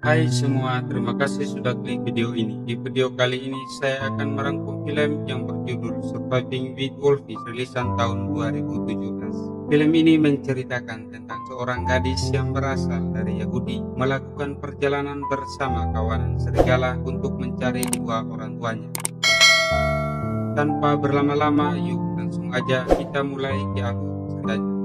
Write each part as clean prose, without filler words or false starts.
Hai semua, terima kasih sudah klik video ini. Di video kali ini saya akan merangkum film yang berjudul Surviving with Wolves rilisan tahun 2017. Film ini menceritakan tentang seorang gadis yang berasal dari Yahudi melakukan perjalanan bersama kawanan serigala untuk mencari dua orang tuanya. Tanpa berlama-lama, yuk langsung aja kita mulai ke alur ceritanya.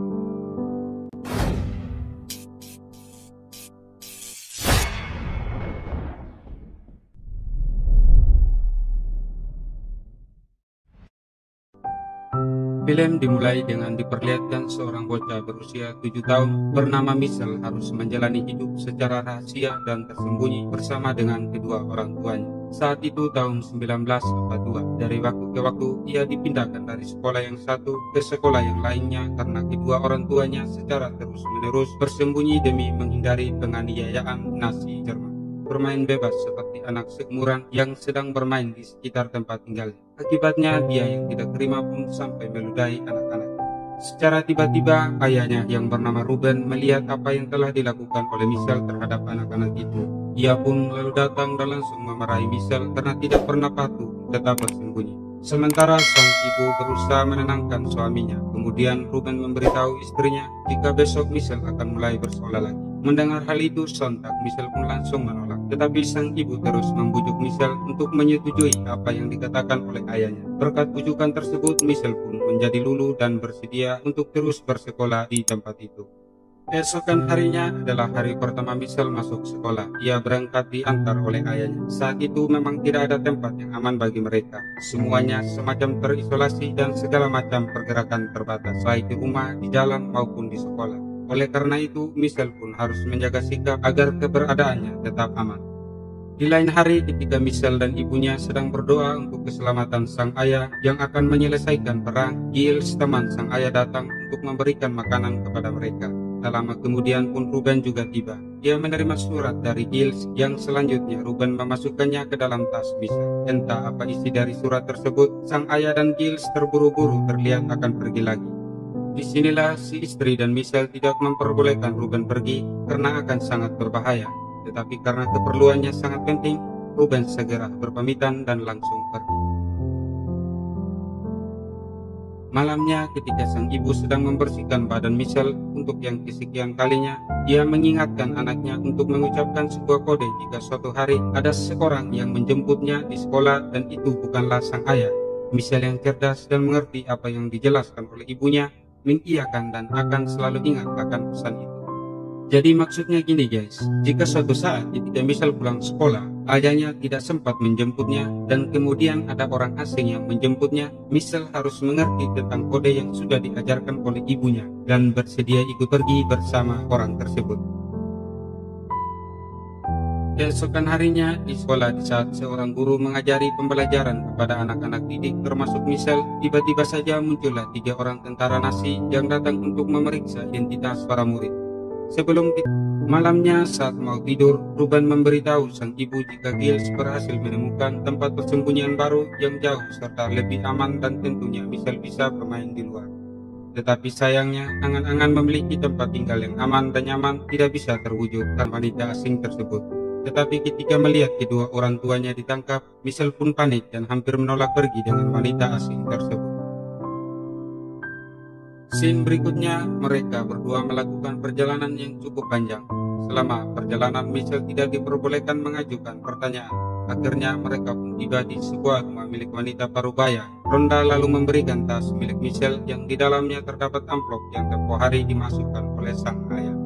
Film dimulai dengan diperlihatkan seorang bocah berusia 7 tahun bernama Michelle harus menjalani hidup secara rahasia dan tersembunyi bersama dengan kedua orang tuanya. Saat itu tahun 1942, dari waktu ke waktu ia dipindahkan dari sekolah yang satu ke sekolah yang lainnya karena kedua orang tuanya secara terus-menerus bersembunyi demi menghindari penganiayaan Nazi Jerman. Bermain bebas seperti anak seumuran yang sedang bermain di sekitar tempat tinggalnya. Akibatnya dia yang tidak terima pun sampai meludahi anak-anak. Secara tiba-tiba ayahnya yang bernama Ruben melihat apa yang telah dilakukan oleh Michelle terhadap anak-anak itu. Ia pun lalu datang dan langsung memarahi Michelle karena tidak pernah patuh, tetap bersembunyi. Sementara sang ibu berusaha menenangkan suaminya. Kemudian Ruben memberitahu istrinya jika besok Michelle akan mulai bersekolah lagi. Mendengar hal itu sontak Michelle pun langsung menolak. Tetapi sang ibu terus membujuk Michelle untuk menyetujui apa yang dikatakan oleh ayahnya. Berkat bujukan tersebut, Michelle pun menjadi luluh dan bersedia untuk terus bersekolah di tempat itu. Esokan harinya adalah hari pertama Michelle masuk sekolah. Ia berangkat diantar oleh ayahnya. Saat itu memang tidak ada tempat yang aman bagi mereka. Semuanya semacam terisolasi dan segala macam pergerakan terbatas, baik di rumah, di jalan maupun di sekolah. Oleh karena itu, Michelle pun harus menjaga sikap agar keberadaannya tetap aman. Di lain hari, ketika Michelle dan ibunya sedang berdoa untuk keselamatan sang ayah yang akan menyelesaikan perang, Giles, teman sang ayah, datang untuk memberikan makanan kepada mereka. Tak lama kemudian pun Ruben juga tiba. Dia menerima surat dari Giles yang selanjutnya Ruben memasukkannya ke dalam tas Michelle. Entah apa isi dari surat tersebut, sang ayah dan Giles terburu-buru terlihat akan pergi lagi. Disinilah si istri dan Michelle tidak memperbolehkan Ruben pergi karena akan sangat berbahaya. Tetapi karena keperluannya sangat penting, Ruben segera berpamitan dan langsung pergi. Malamnya ketika sang ibu sedang membersihkan badan Michelle untuk yang kesekian kalinya, dia mengingatkan anaknya untuk mengucapkan sebuah kode jika suatu hari ada seorang yang menjemputnya di sekolah dan itu bukanlah sang ayah. Michelle yang cerdas dan mengerti apa yang dijelaskan oleh ibunya, mengiyakan dan akan selalu ingat akan pesan itu. Jadi maksudnya gini guys, jika suatu saat ketika Michelle pulang sekolah, ayahnya tidak sempat menjemputnya dan kemudian ada orang asing yang menjemputnya, Michelle harus mengerti tentang kode yang sudah diajarkan oleh ibunya dan bersedia ikut pergi bersama orang tersebut. Keesokan harinya di sekolah, di saat seorang guru mengajari pembelajaran kepada anak-anak didik termasuk Michelle, tiba-tiba saja muncullah 3 orang tentara Nazi yang datang untuk memeriksa identitas para murid. Sebelum malamnya saat mau tidur, Ruben memberitahu sang ibu jika Giles berhasil menemukan tempat persembunyian baru yang jauh serta lebih aman dan tentunya Michelle bisa bermain di luar. Tetapi sayangnya, angan-angan memiliki tempat tinggal yang aman dan nyaman tidak bisa terwujud karena wanita asing tersebut. Tetapi ketika melihat kedua orang tuanya ditangkap, Michelle pun panik dan hampir menolak pergi dengan wanita asing tersebut. Scene berikutnya, mereka berdua melakukan perjalanan yang cukup panjang. Selama perjalanan, Michelle tidak diperbolehkan mengajukan pertanyaan. Akhirnya mereka pun tiba di sebuah rumah milik wanita parubaya. Ronda lalu memberikan tas milik Michelle yang di dalamnya terdapat amplop yang tempoh hari dimasukkan oleh sang ayah.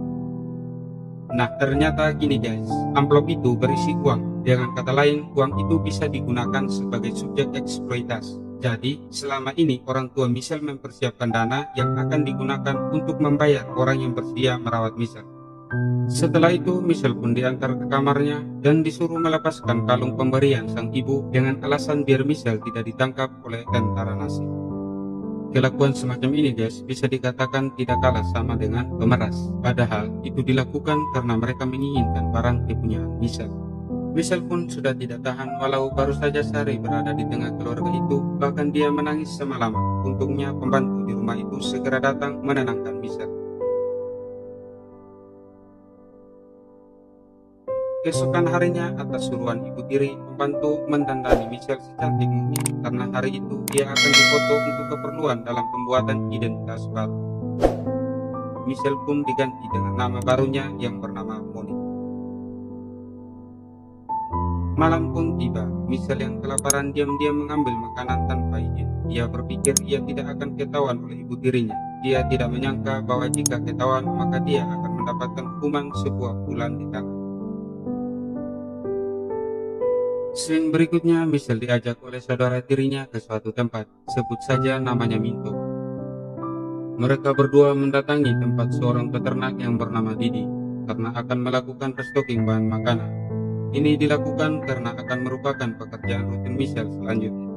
Nah ternyata gini guys, amplop itu berisi uang. Dengan kata lain, uang itu bisa digunakan sebagai subjek eksploitasi. Jadi selama ini orang tua Michelle mempersiapkan dana yang akan digunakan untuk membayar orang yang bersedia merawat Michelle. Setelah itu Michelle pun diantar ke kamarnya dan disuruh melepaskan kalung pemberian sang ibu dengan alasan biar Michelle tidak ditangkap oleh tentara Nazi. Kelakuan semacam ini guys bisa dikatakan tidak kalah sama dengan pemeras. Padahal itu dilakukan karena mereka menginginkan barang kepunyaan Michelle. Michelle pun sudah tidak tahan walau baru saja sehari berada di tengah keluarga itu. Bahkan dia menangis semalaman. Untungnya pembantu di rumah itu segera datang menenangkan Michelle. Keesokan harinya, atas suruhan ibu tiri, membantu mendandani Michelle secantik mungkin, karena hari itu dia akan difoto untuk keperluan dalam pembuatan identitas baru. Michelle pun diganti dengan nama barunya yang bernama Monica. Malam pun tiba. Michelle yang kelaparan diam-diam mengambil makanan tanpa izin. Dia berpikir ia tidak akan ketahuan oleh ibu tirinya. Dia tidak menyangka bahwa jika ketahuan maka dia akan mendapatkan hukuman sebuah bulan di tangan. Scene berikutnya, Michelle diajak oleh saudara tirinya ke suatu tempat, sebut saja namanya Minto. Mereka berdua mendatangi tempat seorang peternak yang bernama Didi, karena akan melakukan restocking bahan makanan. Ini dilakukan karena akan merupakan pekerjaan rutin Michelle selanjutnya.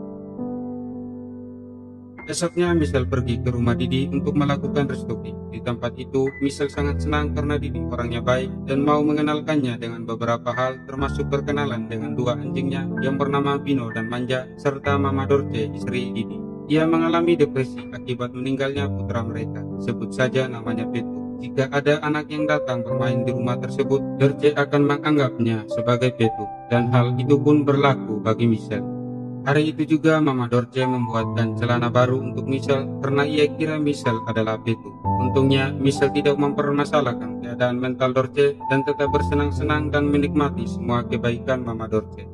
Esoknya, Michelle pergi ke rumah Didi untuk melakukan restocking. Di tempat itu, Michelle sangat senang karena Didi orangnya baik dan mau mengenalkannya dengan beberapa hal, termasuk berkenalan dengan dua anjingnya yang bernama Bino dan Manja, serta Mama Dorce, istri Didi. Ia mengalami depresi akibat meninggalnya putra mereka, sebut saja namanya Petu. Jika ada anak yang datang bermain di rumah tersebut, Dorce akan menganggapnya sebagai Petu, dan hal itu pun berlaku bagi Michelle. Hari itu juga Mama Dorce membuatkan celana baru untuk Michelle karena ia kira Michelle adalah Petu. Untungnya Michelle tidak mempermasalahkan keadaan mental Dorce dan tetap bersenang-senang dan menikmati semua kebaikan Mama Dorce.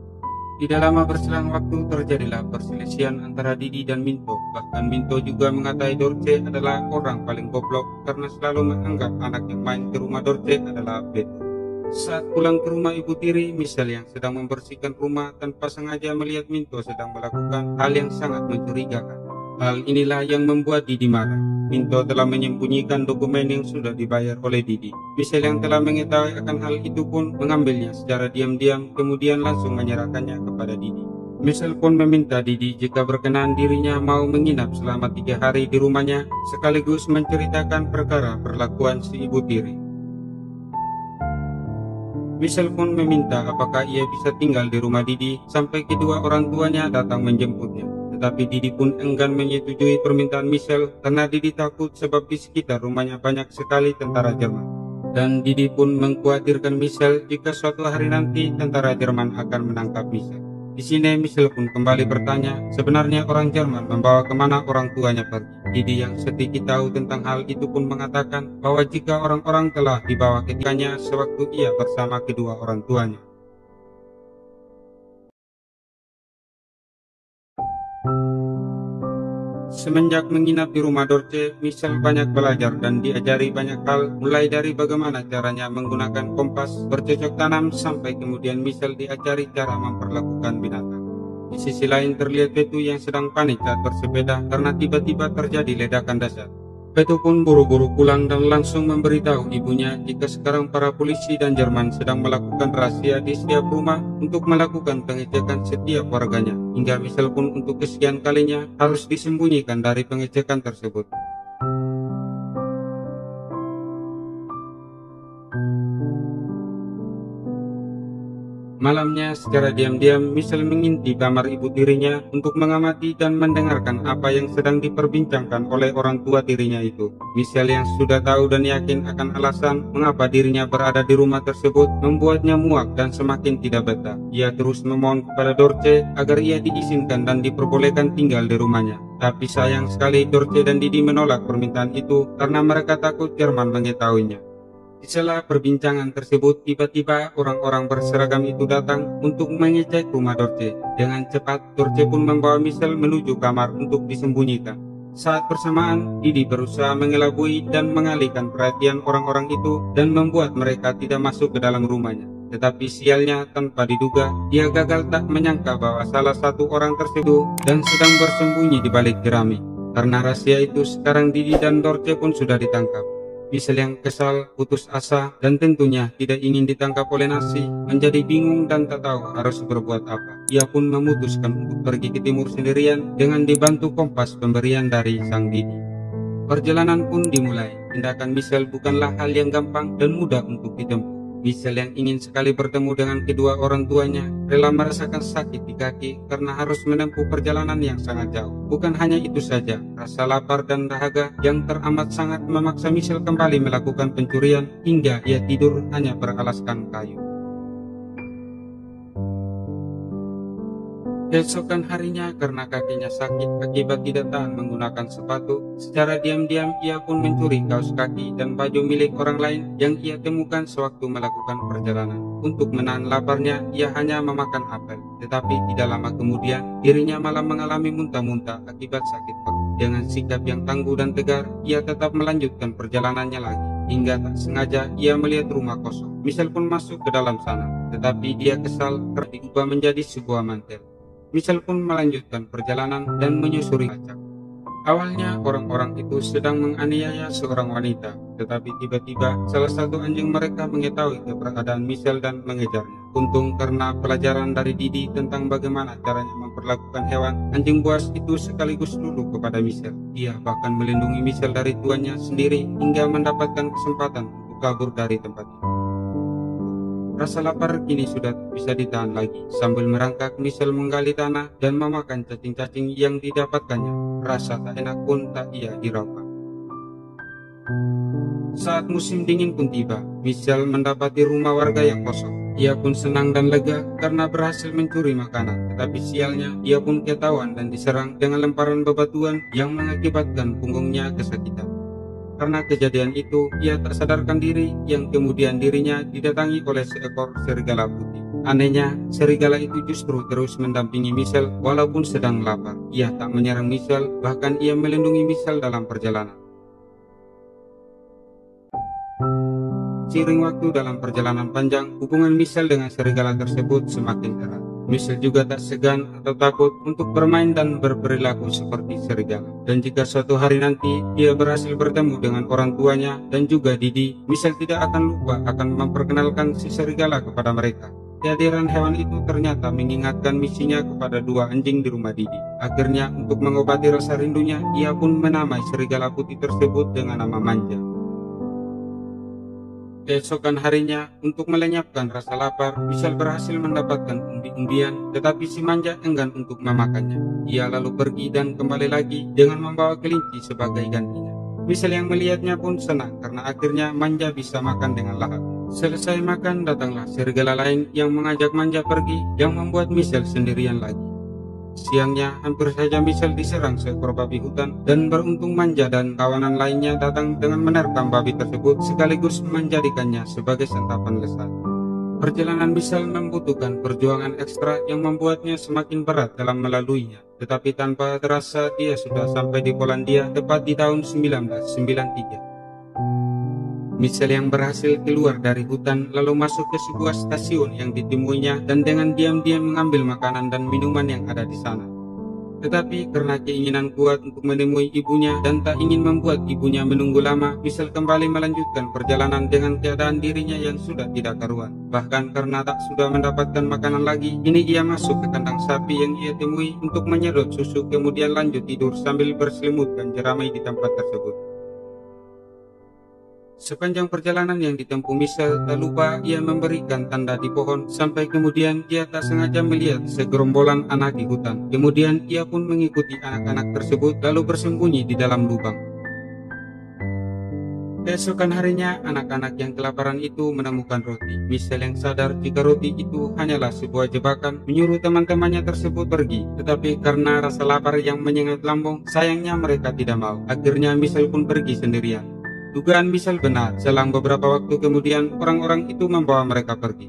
Tidak lama berselang waktu terjadilah perselisihan antara Didi dan Minto. Bahkan Minto juga mengatai Dorce adalah orang paling goblok karena selalu menganggap anak yang main ke rumah Dorce adalah Petu. Saat pulang ke rumah ibu tiri, Michelle yang sedang membersihkan rumah tanpa sengaja melihat Minto sedang melakukan hal yang sangat mencurigakan. Hal inilah yang membuat Didi marah. Minto telah menyembunyikan dokumen yang sudah dibayar oleh Didi. Michelle yang telah mengetahui akan hal itu pun mengambilnya secara diam-diam, kemudian langsung menyerahkannya kepada Didi. Michelle pun meminta Didi jika berkenan dirinya mau menginap selama 3 hari di rumahnya, sekaligus menceritakan perkara perlakuan si ibu tiri. Michelle pun meminta apakah ia bisa tinggal di rumah Didi sampai kedua orang tuanya datang menjemputnya. Tetapi Didi pun enggan menyetujui permintaan Michelle karena Didi takut sebab di sekitar rumahnya banyak sekali tentara Jerman. Dan Didi pun mengkhawatirkan Michelle jika suatu hari nanti tentara Jerman akan menangkap Michelle. Di sini Michelle pun kembali bertanya, sebenarnya orang Jerman membawa kemana orang tuanya pergi. Didi yang sedikit tahu tentang hal itu pun mengatakan bahwa jika orang-orang telah dibawa ke ikannya sewaktu ia bersama kedua orang tuanya. Semenjak menginap di rumah Dorce, Michelle banyak belajar dan diajari banyak hal, mulai dari bagaimana caranya menggunakan kompas, bercocok tanam, sampai kemudian Michelle diajari cara memperlakukan binatang. Di sisi lain terlihat Petu yang sedang panik saat bersepeda karena tiba-tiba terjadi ledakan dahsyat. Petu pun buru-buru pulang dan langsung memberitahu ibunya jika sekarang para polisi dan Jerman sedang melakukan rahasia di setiap rumah untuk melakukan pengecekan setiap warganya, hingga Michelle pun untuk kesekian kalinya harus disembunyikan dari pengecekan tersebut. Malamnya, secara diam-diam, Michelle mengintip kamar ibu tirinya untuk mengamati dan mendengarkan apa yang sedang diperbincangkan oleh orang tua tirinya itu. Michelle yang sudah tahu dan yakin akan alasan mengapa dirinya berada di rumah tersebut membuatnya muak dan semakin tidak betah. Ia terus memohon kepada Dorce agar ia diizinkan dan diperbolehkan tinggal di rumahnya. Tapi sayang sekali Dorce dan Didi menolak permintaan itu karena mereka takut Jerman mengetahuinya. Di sela perbincangan tersebut, tiba-tiba orang-orang berseragam itu datang untuk mengecek rumah Dorce. Dengan cepat, Dorce pun membawa Michelle menuju kamar untuk disembunyikan. Saat bersamaan, Didi berusaha mengelabui dan mengalihkan perhatian orang-orang itu dan membuat mereka tidak masuk ke dalam rumahnya. Tetapi sialnya, tanpa diduga, dia gagal tak menyangka bahwa salah satu orang tersebut dan sedang bersembunyi di balik jerami. Karena rahasia itu, sekarang Didi dan Dorce pun sudah ditangkap. Michelle yang kesal, putus asa, dan tentunya tidak ingin ditangkap oleh Nazi, menjadi bingung dan tak tahu harus berbuat apa. Ia pun memutuskan untuk pergi ke timur sendirian dengan dibantu kompas pemberian dari sang Didi. Perjalanan pun dimulai. Tindakan Michelle bukanlah hal yang gampang dan mudah untuk ditempuh. Michelle yang ingin sekali bertemu dengan kedua orang tuanya rela merasakan sakit di kaki karena harus menempuh perjalanan yang sangat jauh. Bukan hanya itu saja, rasa lapar dan dahaga yang teramat sangat memaksa Michelle kembali melakukan pencurian hingga ia tidur hanya beralaskan kayu. Keesokan harinya, karena kakinya sakit akibat tidak tahan menggunakan sepatu, secara diam-diam ia pun mencuri kaos kaki dan baju milik orang lain yang ia temukan sewaktu melakukan perjalanan. Untuk menahan laparnya, ia hanya memakan apel. Tetapi tidak lama kemudian, dirinya malah mengalami muntah-muntah akibat sakit perut. Dengan sikap yang tangguh dan tegar, ia tetap melanjutkan perjalanannya lagi. Hingga tak sengaja ia melihat rumah kosong. Michelle pun masuk ke dalam sana, tetapi dia kesal karena diubah menjadi sebuah mantel. Michelle pun melanjutkan perjalanan dan menyusuri acak. Awalnya orang-orang itu sedang menganiaya seorang wanita, tetapi tiba-tiba salah satu anjing mereka mengetahui keberadaan Michelle dan mengejarnya. Untung karena pelajaran dari Didi tentang bagaimana caranya memperlakukan hewan, anjing buas itu sekaligus luluh kepada Michelle. Ia bahkan melindungi Michelle dari tuannya sendiri hingga mendapatkan kesempatan untuk kabur dari tempat itu. Rasa lapar kini sudah bisa ditahan lagi. Sambil merangkak, Michelle menggali tanah dan memakan cacing-cacing yang didapatkannya. Rasa tak enak pun tak ia hiraukan. Saat musim dingin pun tiba, Michelle mendapati rumah warga yang kosong. Ia pun senang dan lega karena berhasil mencuri makanan. Tetapi sialnya, ia pun ketahuan dan diserang dengan lemparan bebatuan yang mengakibatkan punggungnya kesakitan. Karena kejadian itu, ia tak sadarkan diri yang kemudian dirinya didatangi oleh seekor serigala putih. Anehnya, serigala itu justru terus mendampingi Michelle walaupun sedang lapar. Ia tak menyerang Michelle, bahkan ia melindungi Michelle dalam perjalanan. Seiring waktu dalam perjalanan panjang, hubungan Michelle dengan serigala tersebut semakin erat. Michelle juga tak segan atau takut untuk bermain dan berperilaku seperti serigala. Dan jika suatu hari nanti dia berhasil bertemu dengan orang tuanya dan juga Didi, Michelle tidak akan lupa akan memperkenalkan si serigala kepada mereka. Kehadiran hewan itu ternyata mengingatkan misinya kepada dua anjing di rumah Didi. Akhirnya, untuk mengobati rasa rindunya, ia pun menamai serigala putih tersebut dengan nama Manja. Keesokan harinya, untuk melenyapkan rasa lapar, Michelle berhasil mendapatkan umbi-umbian, tetapi si Manja enggan untuk memakannya. Ia lalu pergi dan kembali lagi dengan membawa kelinci sebagai gantinya. Michelle yang melihatnya pun senang karena akhirnya Manja bisa makan dengan lahap. Selesai makan, datanglah serigala lain yang mengajak Manja pergi, yang membuat Michelle sendirian lagi. Siangnya, hampir saja Michelle diserang seekor babi hutan, dan beruntung Manja dan kawanan lainnya datang dengan menerkam babi tersebut sekaligus menjadikannya sebagai santapan lezat. Perjalanan Michelle membutuhkan perjuangan ekstra yang membuatnya semakin berat dalam melaluinya, tetapi tanpa terasa dia sudah sampai di Polandia tepat di tahun 1993. Michelle yang berhasil keluar dari hutan lalu masuk ke sebuah stasiun yang ditemuinya dan dengan diam-diam mengambil makanan dan minuman yang ada di sana. Tetapi karena keinginan kuat untuk menemui ibunya dan tak ingin membuat ibunya menunggu lama, Michelle kembali melanjutkan perjalanan dengan keadaan dirinya yang sudah tidak karuan. Bahkan karena tak sudah mendapatkan makanan lagi, kini ia masuk ke kandang sapi yang ia temui untuk menyedot susu, kemudian lanjut tidur sambil berselimutkan jeramai di tempat tersebut. Sepanjang perjalanan yang ditempuh Michelle, tak lupa ia memberikan tanda di pohon, sampai kemudian dia tak sengaja melihat segerombolan anak di hutan. Kemudian ia pun mengikuti anak-anak tersebut lalu bersembunyi di dalam lubang. Keesokan harinya, anak-anak yang kelaparan itu menemukan roti. Michelle yang sadar jika roti itu hanyalah sebuah jebakan, menyuruh teman-temannya tersebut pergi. Tetapi karena rasa lapar yang menyengat lambung, sayangnya mereka tidak mau. Akhirnya Michelle pun pergi sendirian. Dugaan Michelle benar, selang beberapa waktu kemudian orang-orang itu membawa mereka pergi.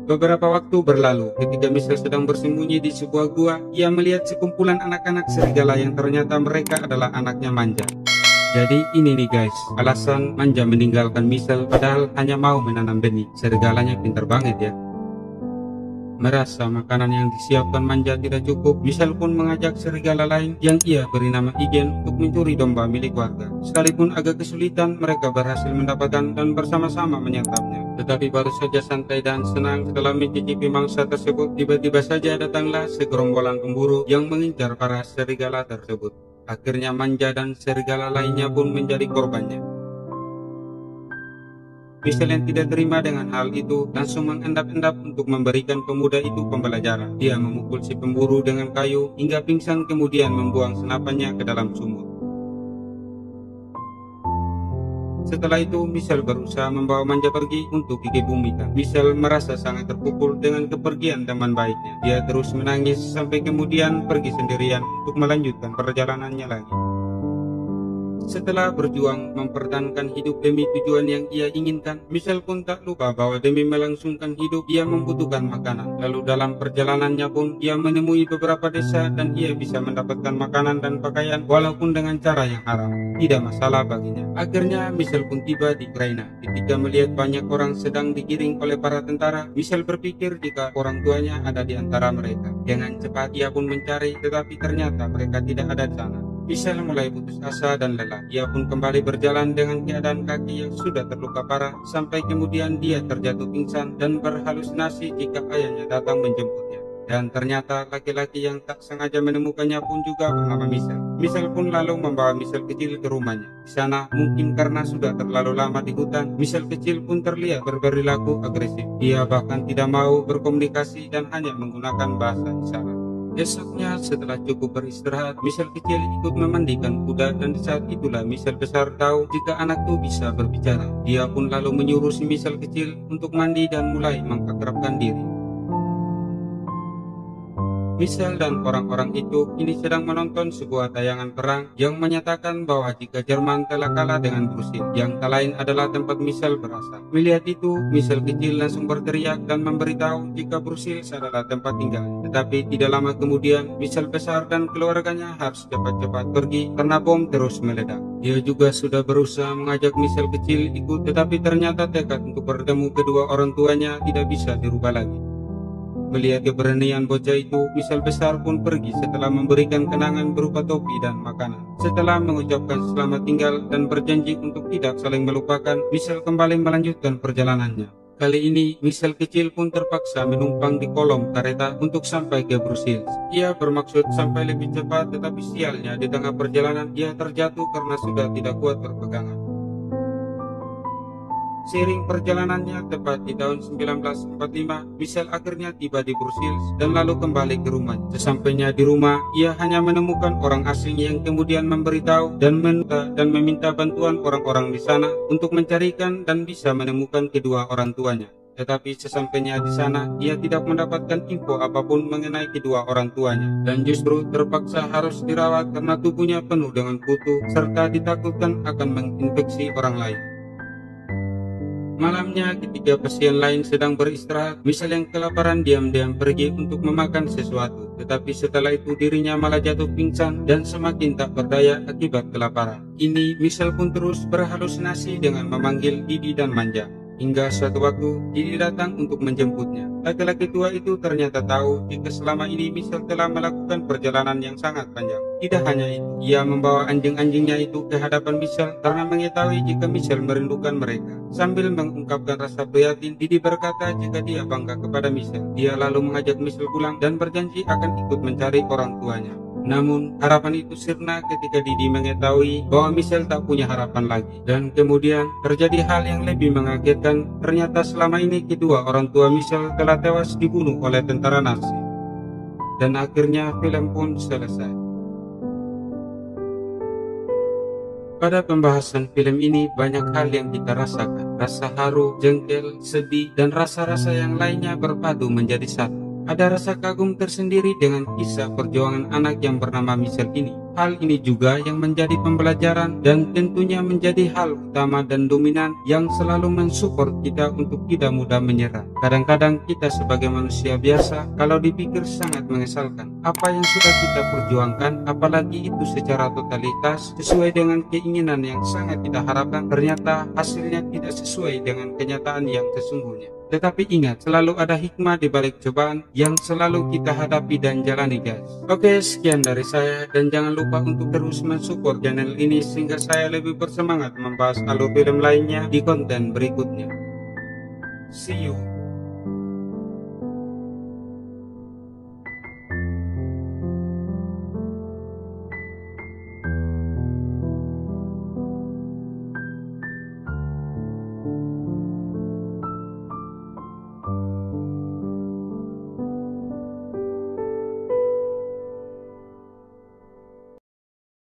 Beberapa waktu berlalu, ketika Michelle sedang bersembunyi di sebuah gua, ia melihat sekumpulan anak-anak serigala yang ternyata mereka adalah anaknya Manja. Jadi ini nih guys, alasan Manja meninggalkan Michelle padahal hanya mau menanam benih. Serigalanya pintar banget ya. Merasa makanan yang disiapkan Manja tidak cukup, Michelle pun mengajak serigala lain yang ia beri nama Igen untuk mencuri domba milik warga. Sekalipun agak kesulitan, mereka berhasil mendapatkan dan bersama-sama menyantapnya. Tetapi baru saja santai dan senang setelah mencicipi mangsa tersebut, tiba-tiba saja datanglah segerombolan pemburu yang mengincar para serigala tersebut. Akhirnya Manja dan serigala lainnya pun menjadi korbannya. Michelle yang tidak terima dengan hal itu langsung mengendap-endap untuk memberikan pemuda itu pembelajaran. Dia memukul si pemburu dengan kayu hingga pingsan, kemudian membuang senapannya ke dalam sumur. Setelah itu, Michelle berusaha membawa Manja pergi untuk dikebumikan. Michelle merasa sangat terpukul dengan kepergian teman baiknya. Dia terus menangis sampai kemudian pergi sendirian untuk melanjutkan perjalanannya lagi. Setelah berjuang mempertahankan hidup demi tujuan yang ia inginkan, Michelle pun tak lupa bahwa demi melangsungkan hidup, ia membutuhkan makanan. Lalu dalam perjalanannya pun, ia menemui beberapa desa dan ia bisa mendapatkan makanan dan pakaian walaupun dengan cara yang haram. Tidak masalah baginya. Akhirnya Michelle pun tiba di Ukraina. Ketika melihat banyak orang sedang digiring oleh para tentara, Michelle berpikir jika orang tuanya ada di antara mereka. Dengan cepat ia pun mencari, tetapi ternyata mereka tidak ada di sana. Michelle mulai putus asa dan lelah. Ia pun kembali berjalan dengan keadaan kaki yang sudah terluka parah, sampai kemudian dia terjatuh pingsan dan berhalusinasi jika ayahnya datang menjemputnya. Dan ternyata laki-laki yang tak sengaja menemukannya pun juga bernama Michelle. Michelle pun lalu membawa Michelle kecil ke rumahnya. Di sana, mungkin karena sudah terlalu lama di hutan, Michelle kecil pun terlihat berperilaku agresif. Dia bahkan tidak mau berkomunikasi dan hanya menggunakan bahasa isyarat. Esoknya setelah cukup beristirahat, Michelle kecil ikut memandikan kuda dan di saat itulah Michelle besar tahu jika anak itu bisa berbicara. Dia pun lalu menyuruh si Michelle kecil untuk mandi dan mulai mengakrabkan diri. Michelle dan orang-orang itu kini sedang menonton sebuah tayangan perang yang menyatakan bahwa jika Jerman telah kalah dengan Prusia, yang tak lain adalah tempat Michelle berasal. Melihat itu, Michelle kecil langsung berteriak dan memberitahu jika Brussels adalah tempat tinggal. Tetapi tidak lama kemudian, Michelle besar dan keluarganya harus cepat-cepat pergi karena bom terus meledak. Dia juga sudah berusaha mengajak Michelle kecil ikut, tetapi ternyata tekad untuk bertemu kedua orang tuanya tidak bisa dirubah lagi. Melihat keberanian bocah itu, Michelle besar pun pergi setelah memberikan kenangan berupa topi dan makanan. Setelah mengucapkan selamat tinggal dan berjanji untuk tidak saling melupakan, Michelle kembali melanjutkan perjalanannya. Kali ini, Michelle kecil pun terpaksa menumpang di kolong kereta untuk sampai ke Brussels. Ia bermaksud sampai lebih cepat, tetapi sialnya di tengah perjalanan ia terjatuh karena sudah tidak kuat berpegangan. Seiring perjalanannya, tepat di tahun 1945, Michelle akhirnya tiba di Brussels dan lalu kembali ke rumah. Sesampainya di rumah, ia hanya menemukan orang asing yang kemudian memberitahu dan meminta bantuan orang-orang di sana untuk mencarikan dan bisa menemukan kedua orang tuanya. Tetapi sesampainya di sana, ia tidak mendapatkan info apapun mengenai kedua orang tuanya dan justru terpaksa harus dirawat karena tubuhnya penuh dengan kutu serta ditakutkan akan menginfeksi orang lain. Malamnya, ketika pasien lain sedang beristirahat, Michelle yang kelaparan diam-diam pergi untuk memakan sesuatu. Tetapi setelah itu dirinya malah jatuh pingsan dan semakin tak berdaya akibat kelaparan. Kini Michelle pun terus berhalusinasi dengan memanggil Didi dan Manja. Hingga suatu waktu, Didi datang untuk menjemputnya. Laki-laki tua itu ternyata tahu jika selama ini Michelle telah melakukan perjalanan yang sangat panjang. Tidak hanya itu, ia membawa anjing-anjingnya itu ke hadapan Michelle karena mengetahui jika Michelle merindukan mereka. Sambil mengungkapkan rasa prihatin, Didi berkata jika dia bangga kepada Michelle. Dia lalu mengajak Michelle pulang dan berjanji akan ikut mencari orang tuanya. Namun, harapan itu sirna ketika Didi mengetahui bahwa Michelle tak punya harapan lagi. Dan kemudian, terjadi hal yang lebih mengagetkan. Ternyata selama ini kedua orang tua Michelle telah tewas dibunuh oleh tentara Nazi. Dan akhirnya film pun selesai. Pada pembahasan film ini banyak hal yang kita rasakan. Rasa haru, jengkel, sedih, dan rasa-rasa yang lainnya berpadu menjadi satu. Ada rasa kagum tersendiri dengan kisah perjuangan anak yang bernama Michelle ini. Hal ini juga yang menjadi pembelajaran dan tentunya menjadi hal utama dan dominan yang selalu mensupport kita untuk tidak mudah menyerah. Kadang-kadang kita sebagai manusia biasa, kalau dipikir sangat mengesalkan. Apa yang sudah kita perjuangkan, apalagi itu secara totalitas, sesuai dengan keinginan yang sangat kita harapkan, ternyata hasilnya tidak sesuai dengan kenyataan yang sesungguhnya. Tetapi ingat, selalu ada hikmah di balik cobaan yang selalu kita hadapi dan jalani, guys. Oke, sekian dari saya dan jangan lupa untuk terus mensupport channel ini sehingga saya lebih bersemangat membahas alur film lainnya di konten berikutnya. See you.